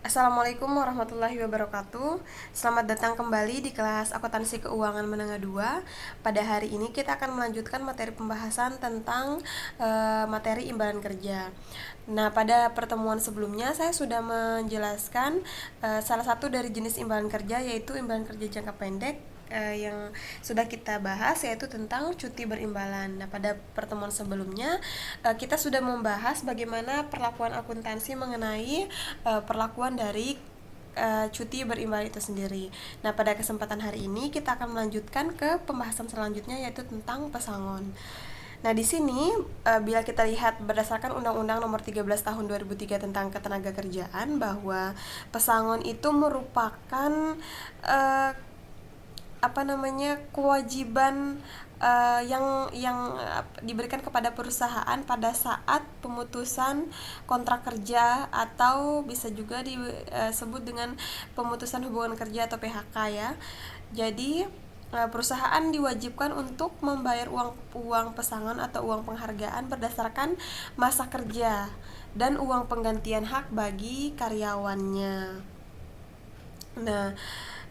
Assalamualaikum warahmatullahi wabarakatuh. Selamat datang kembali di kelas Akuntansi Keuangan Menengah 2. Pada hari ini kita akan melanjutkan materi pembahasan tentang materi imbalan kerja. Nah, pada pertemuan sebelumnya saya sudah menjelaskan salah satu dari jenis imbalan kerja, yaitu imbalan kerja jangka pendek yang sudah kita bahas, yaitu tentang cuti berimbalan. Nah, pada pertemuan sebelumnya kita sudah membahas bagaimana perlakuan akuntansi mengenai perlakuan dari cuti berimbalan itu sendiri. Nah, pada kesempatan hari ini kita akan melanjutkan ke pembahasan selanjutnya, yaitu tentang pesangon. Nah, di sini bila kita lihat berdasarkan Undang-Undang Nomor 13 Tahun 2003 tentang Ketenagakerjaan, bahwa pesangon itu merupakan kewajiban yang diberikan kepada perusahaan pada saat pemutusan kontrak kerja, atau bisa juga disebut dengan pemutusan hubungan kerja atau PHK ya. Jadi perusahaan diwajibkan untuk membayar uang pesangon atau uang penghargaan berdasarkan masa kerja dan uang penggantian hak bagi karyawannya. Nah,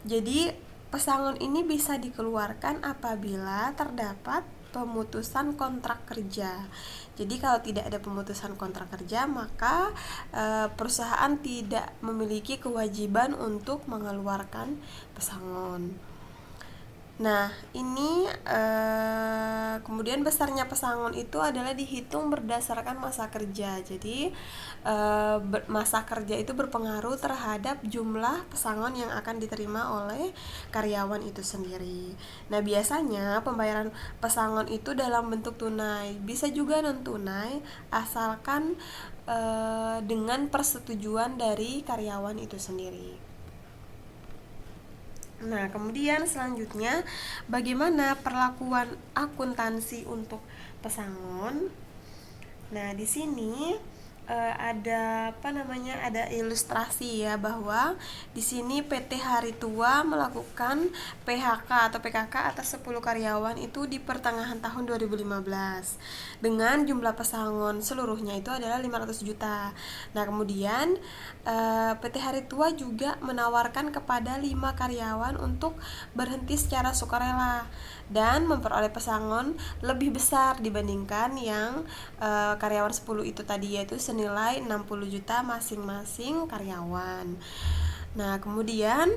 jadi pesangon ini bisa dikeluarkan apabila terdapat pemutusan kontrak kerja. Jadi kalau tidak ada pemutusan kontrak kerja, maka perusahaan tidak memiliki kewajiban untuk mengeluarkan pesangon. Nah, ini kemudian besarnya pesangon itu adalah dihitung berdasarkan masa kerja. Jadi masa kerja itu berpengaruh terhadap jumlah pesangon yang akan diterima oleh karyawan itu sendiri. Nah, biasanya pembayaran pesangon itu dalam bentuk tunai, bisa juga non tunai, asalkan dengan persetujuan dari karyawan itu sendiri. Nah, kemudian selanjutnya bagaimana perlakuan akuntansi untuk pesangon. Nah, di sini ada ilustrasi ya, bahwa di sini PT Hari Tua melakukan PHK atau PKK atas 10 karyawan itu di pertengahan tahun 2015 dengan jumlah pesangon seluruhnya itu adalah 500 juta. Nah, kemudian PT Hari Tua juga menawarkan kepada 5 karyawan untuk berhenti secara sukarela dan memperoleh pesangon lebih besar dibandingkan yang karyawan 10 itu tadi, yaitu senilai 60 juta masing-masing karyawan. Nah, kemudian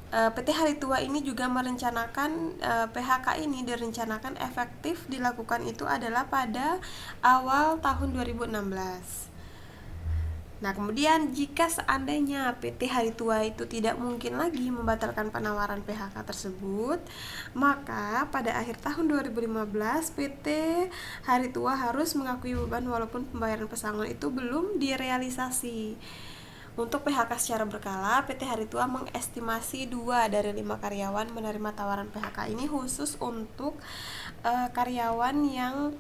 PT Hari Tua ini juga merencanakan PHK ini direncanakan efektif dilakukan itu adalah pada awal tahun 2016. Nah, kemudian jika seandainya PT Hari Tua itu tidak mungkin lagi membatalkan penawaran PHK tersebut, maka pada akhir tahun 2015 PT Hari Tua harus mengakui beban walaupun pembayaran pesangon itu belum direalisasi. Untuk PHK secara berkala, PT Hari Tua mengestimasi 2 dari 5 karyawan menerima tawaran PHK ini khusus untuk karyawan yang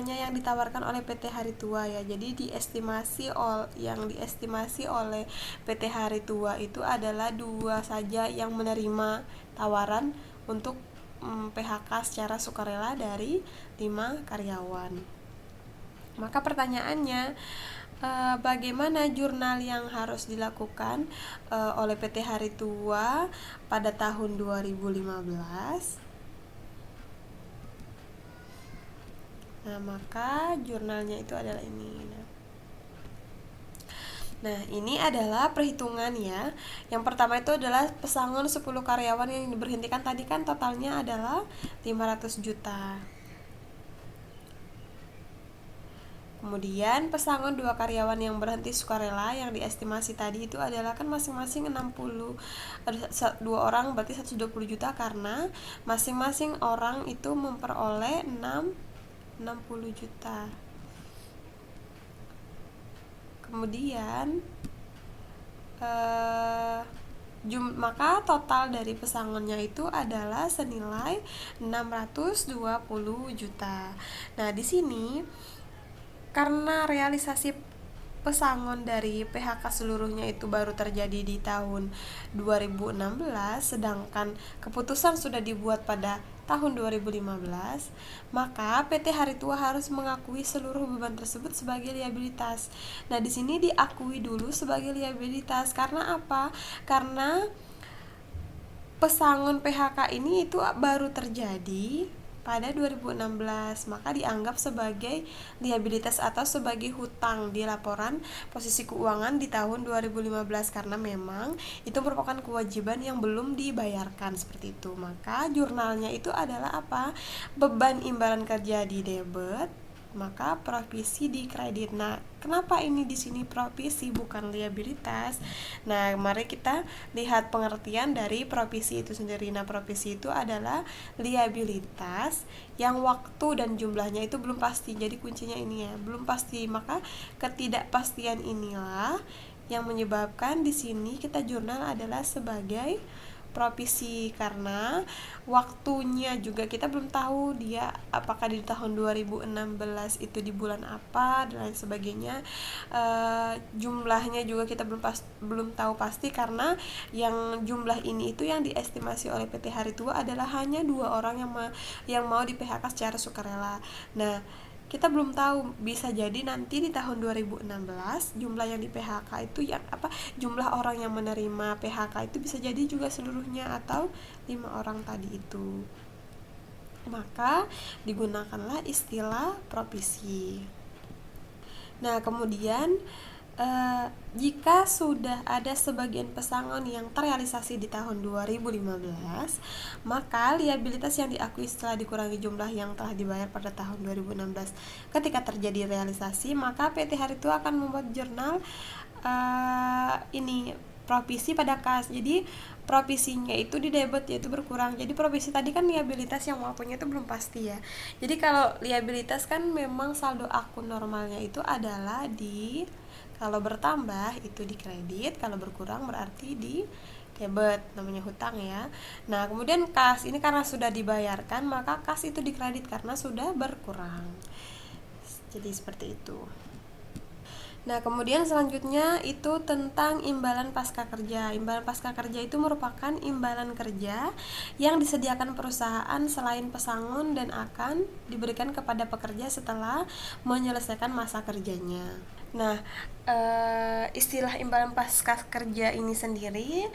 yang ditawarkan oleh PT Hari Tua ya. Jadi yang diestimasi oleh PT Hari Tua itu adalah 2 saja yang menerima tawaran untuk PHK secara sukarela dari 5 karyawan. Maka pertanyaannya, bagaimana jurnal yang harus dilakukan oleh PT Hari Tua pada tahun 2015? Nah, maka jurnalnya itu adalah ini. Nah, ini adalah perhitungan ya. Yang pertama itu adalah pesangon 10 karyawan yang diberhentikan tadi, kan totalnya adalah 500 juta. Kemudian pesangon 2 karyawan yang berhenti sukarela yang diestimasi tadi itu adalah kan masing-masing 60, 2 orang berarti 120 juta, karena masing-masing orang itu memperoleh 60 juta. Kemudian maka total dari pesangonnya itu adalah senilai 620 juta. Nah, di sini karena realisasi pesangon dari PHK seluruhnya itu baru terjadi di tahun 2016, sedangkan keputusan sudah dibuat pada tahun 2015, maka PT Hari Tua harus mengakui seluruh beban tersebut sebagai liabilitas. Nah, di sini diakui dulu sebagai liabilitas karena apa? Karena pesangon PHK ini itu baru terjadi pada 2016, maka dianggap sebagai liabilitas atau sebagai hutang di laporan posisi keuangan di tahun 2015 karena memang itu merupakan kewajiban yang belum dibayarkan seperti itu. Maka jurnalnya itu adalah apa? Beban imbalan kerja di debit, maka provisi di kredit. Nah, kenapa ini di sini provisi bukan liabilitas? Nah, mari kita lihat pengertian dari provisi itu sendiri. Nah, provisi itu adalah liabilitas yang waktu dan jumlahnya itu belum pasti. Jadi kuncinya ini ya, belum pasti. Maka ketidakpastian inilah yang menyebabkan di sini kita jurnal adalah sebagai provisi karena waktunya juga kita belum tahu dia apakah di tahun 2016 itu di bulan apa dan lain sebagainya. Jumlahnya juga kita belum tahu pasti karena yang jumlah ini itu yang diestimasi oleh PT Hari Tua adalah hanya 2 orang yang mau di PHK secara sukarela. Nah, kita belum tahu, bisa jadi nanti di tahun 2016 jumlah yang di PHK itu jumlah orang yang menerima PHK itu bisa jadi juga seluruhnya atau 5 orang tadi itu. Maka digunakanlah istilah provisi. Nah, kemudian jika sudah ada sebagian pesangon yang terrealisasi di tahun 2015, maka liabilitas yang diakui setelah dikurangi jumlah yang telah dibayar pada tahun 2016 ketika terjadi realisasi, maka PT Hari Tua akan membuat jurnal provisi pada kas. Jadi provisinya itu di debit yaitu berkurang. Jadi provisi tadi kan liabilitas yang waktunya itu belum pasti ya. Jadi kalau liabilitas kan memang saldo akun normalnya itu adalah kalau bertambah itu di kredit, kalau berkurang berarti di debit, namanya hutang ya. Nah, kemudian kas ini karena sudah dibayarkan, maka kas itu di kredit karena sudah berkurang. Jadi seperti itu. Nah, kemudian selanjutnya itu tentang imbalan pasca kerja. Imbalan pasca kerja itu merupakan imbalan kerja yang disediakan perusahaan selain pesangon dan akan diberikan kepada pekerja setelah menyelesaikan masa kerjanya. Nah, istilah imbalan pasca kerja ini sendiri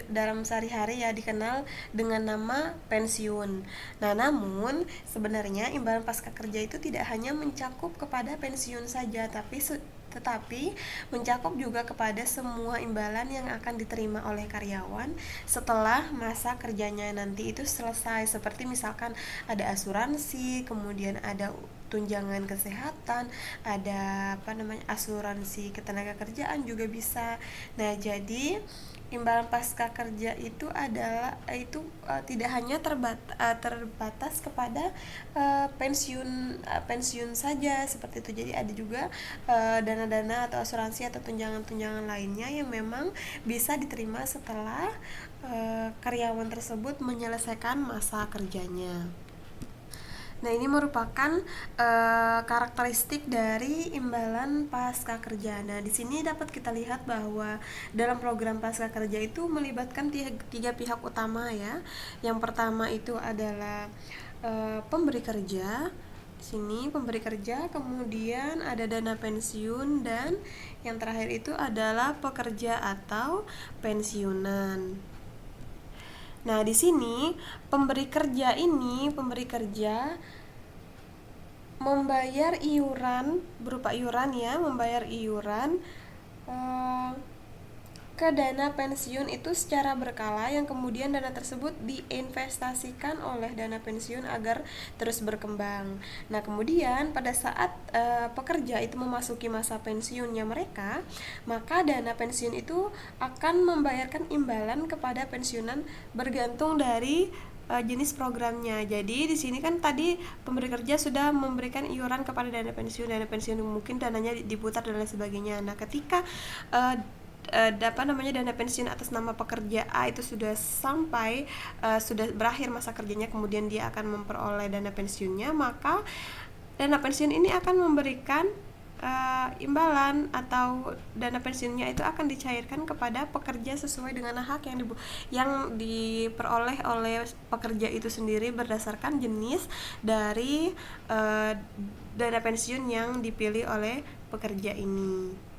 dalam sehari-hari ya dikenal dengan nama pensiun. Nah, namun sebenarnya imbalan pasca kerja itu tidak hanya mencakup kepada pensiun saja, tetapi mencakup juga kepada semua imbalan yang akan diterima oleh karyawan setelah masa kerjanya nanti itu selesai, seperti misalkan ada asuransi, kemudian ada tunjangan kesehatan, ada asuransi ketenaga kerjaan juga bisa. Nah, jadi imbalan pasca kerja itu tidak hanya terbatas kepada pensiun saja seperti itu. Jadi ada juga dana-dana atau asuransi atau tunjangan-tunjangan lainnya yang memang bisa diterima setelah karyawan tersebut menyelesaikan masa kerjanya. Nah, ini merupakan karakteristik dari imbalan pasca kerja. Nah, di sini dapat kita lihat bahwa dalam program pasca kerja itu melibatkan tiga pihak utama ya. Yang pertama itu adalah pemberi kerja. Di sini pemberi kerja, kemudian ada dana pensiun, dan yang terakhir itu adalah pekerja atau pensiunan. Nah, di sini pemberi kerja membayar iuran berupa membayar iuran ke dana pensiun itu secara berkala, yang kemudian dana tersebut diinvestasikan oleh dana pensiun agar terus berkembang. Nah, kemudian pada saat pekerja itu memasuki masa pensiunnya mereka, maka dana pensiun itu akan membayarkan imbalan kepada pensiunan bergantung dari jenis programnya. Jadi di sini kan tadi pemberi kerja sudah memberikan iuran kepada dana pensiun mungkin dananya diputar dan lain sebagainya. Nah, ketika dana pensiun atas nama pekerja A itu sudah sampai sudah berakhir masa kerjanya, kemudian dia akan memperoleh dana pensiunnya, maka dana pensiun ini akan memberikan imbalan atau dana pensiunnya itu akan dicairkan kepada pekerja sesuai dengan hak yang diperoleh oleh pekerja itu sendiri berdasarkan jenis dari dana pensiun yang dipilih oleh pekerja ini.